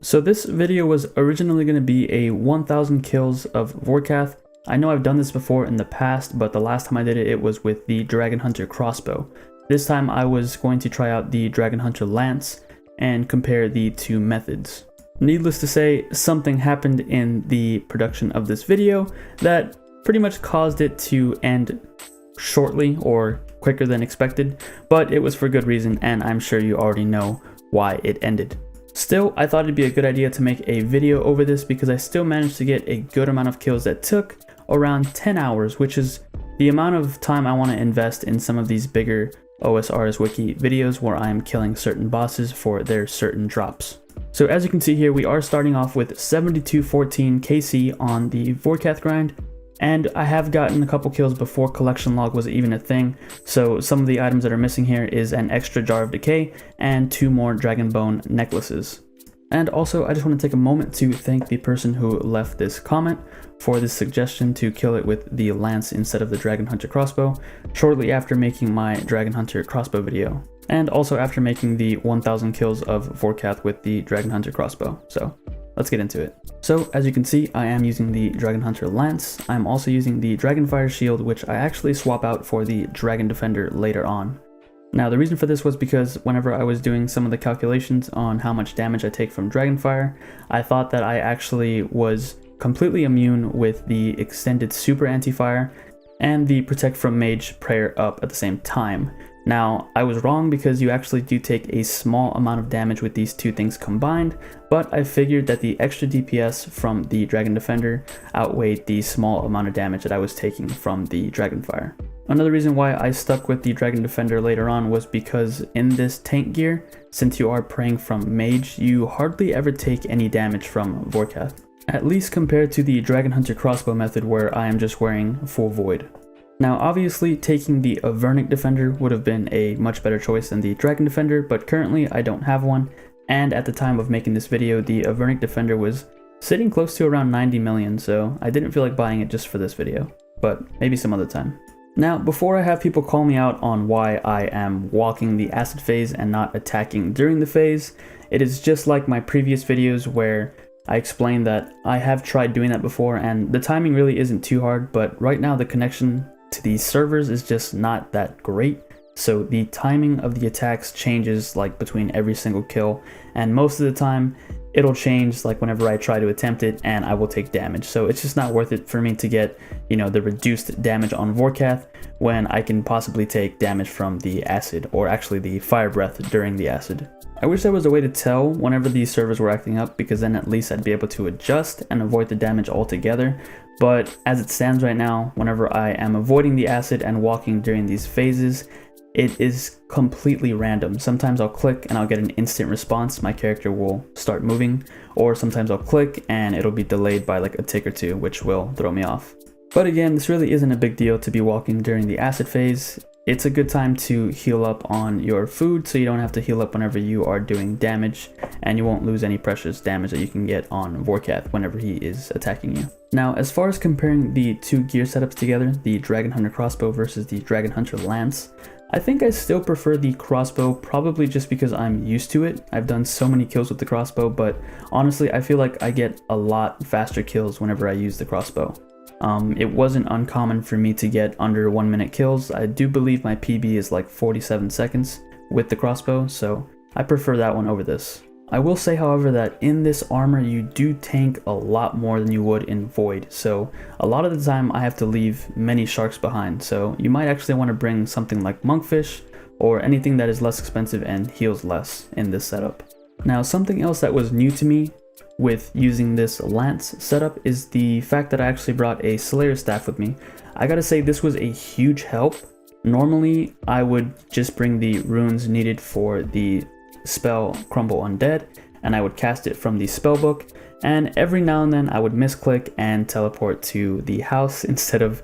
So this video was originally going to be a 1000 kills of Vorkath. I know I've done this before in the past, but the last time I did it, it was with the Dragon Hunter crossbow. This time I was going to try out the Dragon Hunter lance and compare the two methods. Needless to say, something happened in the production of this video that pretty much caused it to end shortly or quicker than expected, but it was for good reason, and I'm sure you already know why it ended. Still, I thought it'd be a good idea to make a video over this because I still managed to get a good amount of kills that took around 10 hours, which is the amount of time I want to invest in some of these bigger OSRS Wiki videos where I am killing certain bosses for their certain drops. So as you can see here, we are starting off with 7214 KC on the Vorkath grind, and I have gotten a couple kills before collection log was even a thing, so some of the items that are missing here is an extra jar of decay and 2 more dragon bone necklaces. And also, I just want to take a moment to thank the person who left this comment for this suggestion to kill it with the lance instead of the Dragon Hunter crossbow shortly after making my Dragon Hunter crossbow video, and also after making the 1000 kills of Vorkath with the Dragon Hunter crossbow. So let's get into it. So as you can see, I am using the Dragon Hunter lance. I'm also using the Dragonfire shield, which I actually swap out for the Dragon Defender later on. Now the reason for this was because whenever I was doing some of the calculations on how much damage I take from Dragonfire, I thought that I actually was completely immune with the extended super anti-fire and the protect from mage prayer up at the same time. Now, I was wrong because you actually do take a small amount of damage with these two things combined, but I figured that the extra DPS from the Dragon Defender outweighed the small amount of damage that I was taking from the Dragonfire. Another reason why I stuck with the Dragon Defender later on was because in this tank gear, since you are praying from mage, you hardly ever take any damage from Vorkath, at least compared to the Dragon Hunter crossbow method where I am just wearing full void. Now obviously taking the Avernic Defender would have been a much better choice than the Dragon Defender, but currently I don't have one, and at the time of making this video the Avernic Defender was sitting close to around 90 million, so I didn't feel like buying it just for this video, but maybe some other time. Now before I have people call me out on why I am walking the acid phase and not attacking during the phase, it is just like my previous videos where I explained that I have tried doing that before and the timing really isn't too hard, but right now the connection to these servers is just not that great, so the timing of the attacks changes like between every single kill, and most of the time it'll change like whenever I try to attempt it and I will take damage. So it's just not worth it for me to get, you know, the reduced damage on Vorkath when I can possibly take damage from the acid, or actually the fire breath during the acid. I wish there was a way to tell whenever these servers were acting up, because then at least I'd be able to adjust and avoid the damage altogether. But as it stands right now, whenever I am avoiding the acid and walking during these phases, it is completely random. Sometimes I'll click and I'll get an instant response, my character will start moving, or sometimes I'll click and it'll be delayed by like a tick or two, which will throw me off. But again, this really isn't a big deal to be walking during the acid phase. It's a good time to heal up on your food so you don't have to heal up whenever you are doing damage, and you won't lose any precious damage that you can get on Vorkath whenever he is attacking you. Now, as far as comparing the two gear setups together, the Dragon Hunter crossbow versus the Dragon Hunter lance, I think I still prefer the crossbow, probably just because I'm used to it. I've done so many kills with the crossbow, but honestly I feel like I get a lot faster kills whenever I use the crossbow. It wasn't uncommon for me to get under 1 minute kills. I do believe my PB is like 47 seconds with the crossbow, so I prefer that one over this. I will say, however, that in this armor you do tank a lot more than you would in Void, so a lot of the time I have to leave many sharks behind, so you might actually want to bring something like Monkfish or anything that is less expensive and heals less in this setup. Now something else that was new to me with using this lance setup is the fact that I actually brought a Slayer staff with me. I gotta say, this was a huge help. Normally I would just bring the runes needed for the spell Crumble Undead and I would cast it from the spellbook, and every now and then I would misclick and teleport to the house instead of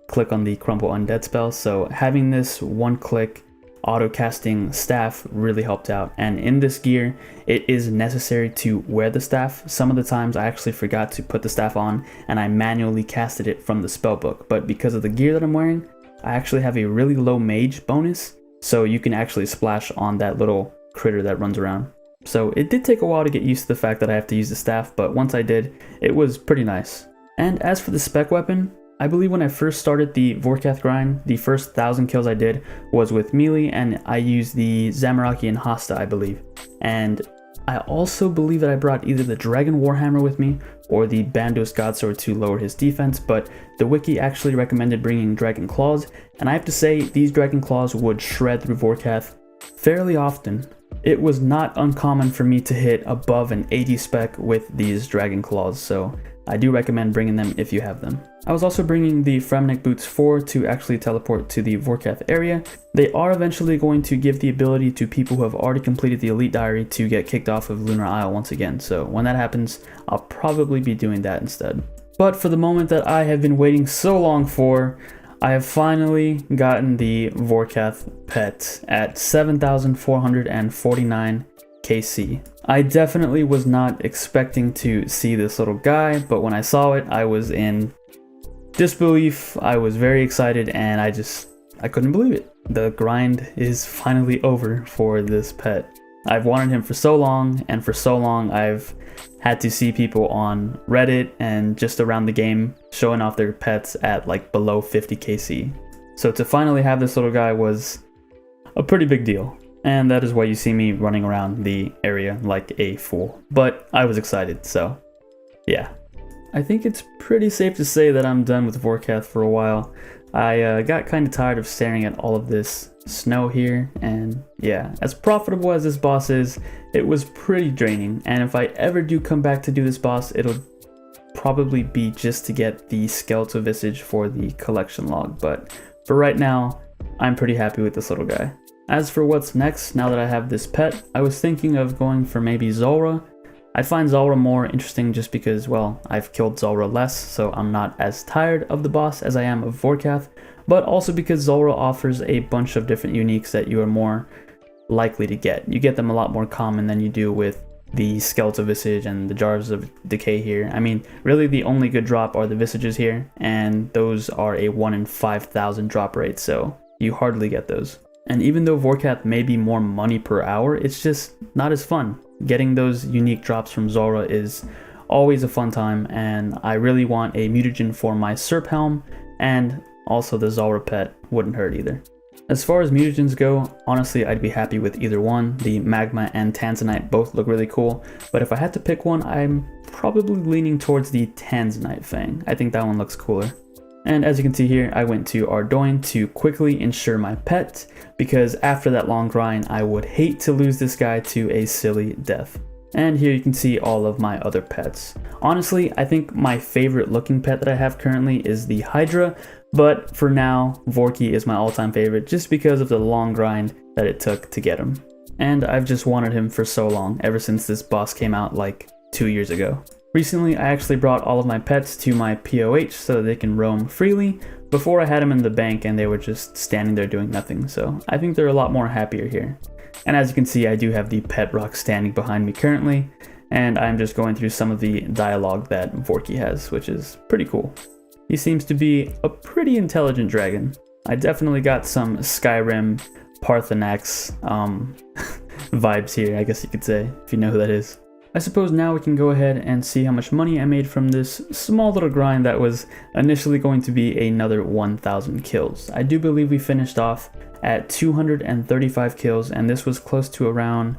click on the Crumble Undead spell. So having this one click auto casting staff really helped out, and in this gear it is necessary to wear the staff. Some of the times I actually forgot to put the staff on and I manually casted it from the spellbook, but because of the gear that I'm wearing I actually have a really low mage bonus, so you can actually splash on that little critter that runs around. So it did take a while to get used to the fact that I have to use the staff, but once I did, it was pretty nice. And as for the spec weapon, I believe when I first started the Vorkath grind, the first 1,000 kills I did was with melee, and I used the Zamorak and Hasta, I believe. And I also believe that I brought either the Dragon Warhammer with me or the Bandos Godsword to lower his defense, but the wiki actually recommended bringing Dragon Claws, and I have to say these Dragon Claws would shred through Vorkath fairly often. It was not uncommon for me to hit above an 80 spec with these Dragon Claws, so I do recommend bringing them if you have them. I was also bringing the Fremnik Boots 4 to actually teleport to the Vorkath area. They are eventually going to give the ability to people who have already completed the Elite Diary to get kicked off of Lunar Isle once again, so when that happens, I'll probably be doing that instead. But for the moment that I have been waiting so long for, I have finally gotten the Vorkath pet at 7,449 KC. I definitely was not expecting to see this little guy, but when I saw it, I was in disbelief. I was very excited, and I couldn't believe it. The grind is finally over for this pet. I've wanted him for so long, and for so long I've had to see people on Reddit and just around the game showing off their pets at like below 50 KC. So to finally have this little guy was a pretty big deal. And that is why you see me running around the area like a fool. But I was excited, so yeah. I think it's pretty safe to say that I'm done with Vorkath for a while. I got kind of tired of staring at all of this snow here, and yeah, as profitable as this boss is, it was pretty draining, and if I ever do come back to do this boss, it'll probably be just to get the skeletal visage for the collection log, but for right now, I'm pretty happy with this little guy. As for what's next, now that I have this pet, I was thinking of going for maybe Zulrah. I find Zulrah more interesting just because, well, I've killed Zulrah less, so I'm not as tired of the boss as I am of Vorkath, but also because Zulrah offers a bunch of different uniques that you are more likely to get. You get them a lot more common than you do with the Skeletal Visage and the Jars of Decay here. I mean, really the only good drop are the Visages here, and those are a 1 in 5,000 drop rate, so you hardly get those. And even though Vorkath may be more money per hour, it's just not as fun. Getting those unique drops from Zulrah is always a fun time, and I really want a mutagen for my Serp Helm, and also the Zulrah pet wouldn't hurt either. As far as mutagens go, honestly I'd be happy with either one. The Magma and Tanzanite both look really cool, but if I had to pick one, I'm probably leaning towards the Tanzanite Fang. I think that one looks cooler. And as you can see here, I went to Ardoin to quickly ensure my pet, because after that long grind, I would hate to lose this guy to a silly death. And here you can see all of my other pets. Honestly, I think my favorite looking pet that I have currently is the Hydra, but for now, Vorki is my all-time favorite just because of the long grind that it took to get him. And I've just wanted him for so long, ever since this boss came out like 2 years ago. Recently, I actually brought all of my pets to my POH so that they can roam freely. Before I had them in the bank and they were just standing there doing nothing, so I think they're a lot more happier here. And as you can see, I do have the pet rock standing behind me currently, and I'm just going through some of the dialogue that Vorki has, which is pretty cool. He seems to be a pretty intelligent dragon. I definitely got some Skyrim Parthenax vibes here, I guess you could say, if you know who that is. I suppose now we can go ahead and see how much money I made from this small little grind that was initially going to be another 1,000 kills. I do believe we finished off at 235 kills, and this was close to around,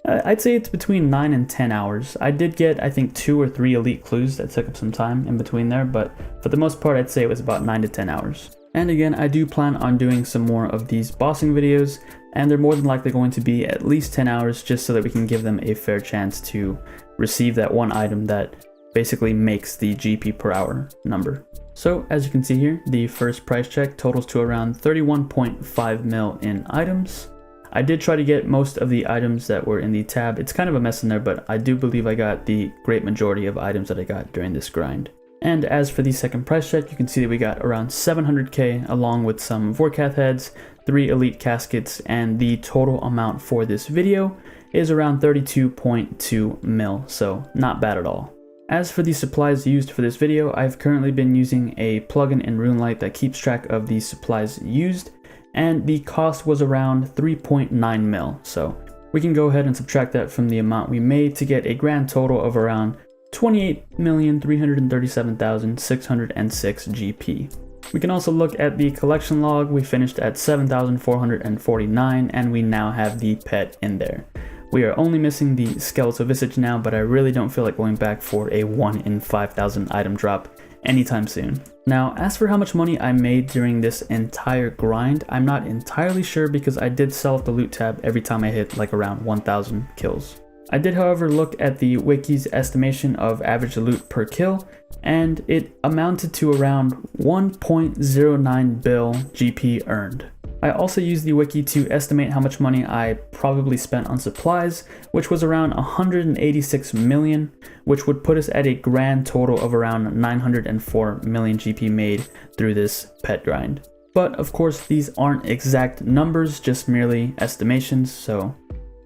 I'd say it's between 9 and 10 hours. I did get, I think, 2 or 3 elite clues that took up some time in between there, but for the most part, I'd say it was about 9 to 10 hours. And again, I do plan on doing some more of these bossing videos, and they're more than likely going to be at least 10 hours just so that we can give them a fair chance to receive that one item that basically makes the GP per hour number. So as you can see here, the first price check totals to around 31.5 mil in items. I did try to get most of the items that were in the tab. It's kind of a mess in there, but I do believe I got the great majority of items that I got during this grind. And as for the second price check, you can see that we got around 700k along with some Vorkath heads, 3 elite caskets, and the total amount for this video is around 32.2 mil, so not bad at all. As for the supplies used for this video, I've currently been using a plugin in RuneLite that keeps track of the supplies used, and the cost was around 3.9 mil, so we can go ahead and subtract that from the amount we made to get a grand total of around 28,337,606 GP. We can also look at the collection log. We finished at 7,449 and we now have the pet in there. We are only missing the skeletal visage now, but I really don't feel like going back for a 1 in 5,000 item drop anytime soon. Now, as for how much money I made during this entire grind, I'm not entirely sure because I did sell off the loot tab every time I hit like around 1,000 kills. I did, however, look at the wiki's estimation of average loot per kill, and it amounted to around 1.09 bill GP earned. I also used the wiki to estimate how much money I probably spent on supplies, which was around 186 million, which would put us at a grand total of around 904 million GP made through this pet grind. But of course, these aren't exact numbers, just merely estimations, so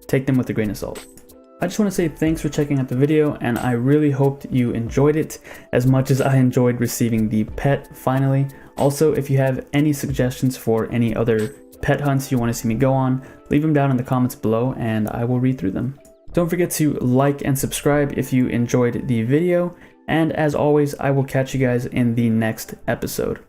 take them with a grain of salt. I just want to say thanks for checking out the video, and I really hoped you enjoyed it as much as I enjoyed receiving the pet finally. Also, if you have any suggestions for any other pet hunts you want to see me go on, leave them down in the comments below and I will read through them. Don't forget to like and subscribe if you enjoyed the video, and as always, I will catch you guys in the next episode.